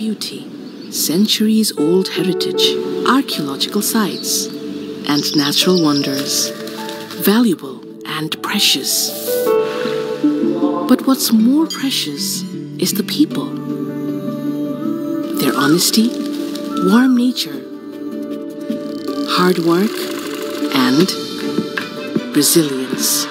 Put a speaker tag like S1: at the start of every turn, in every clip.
S1: beauty, centuries-old heritage, archaeological sites, and natural wonders, valuable and precious. But what's more precious is the people. Their honesty, warm nature, hard work, and resilience.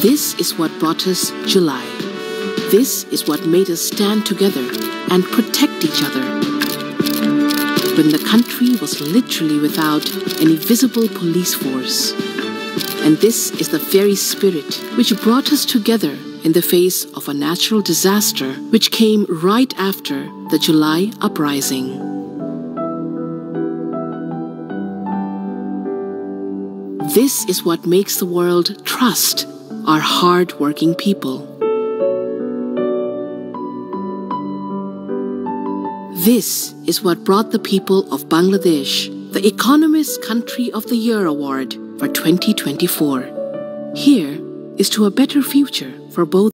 S1: This is what brought us July. This is what made us stand together and protect each other when the country was literally without any visible police force. And this is the very spirit which brought us together in the face of a natural disaster which came right after the July uprising. This is what makes the world trust our hard-working people. This is what brought the people of Bangladesh the Economist Country of the Year Award for 2024. Here is to a better future for both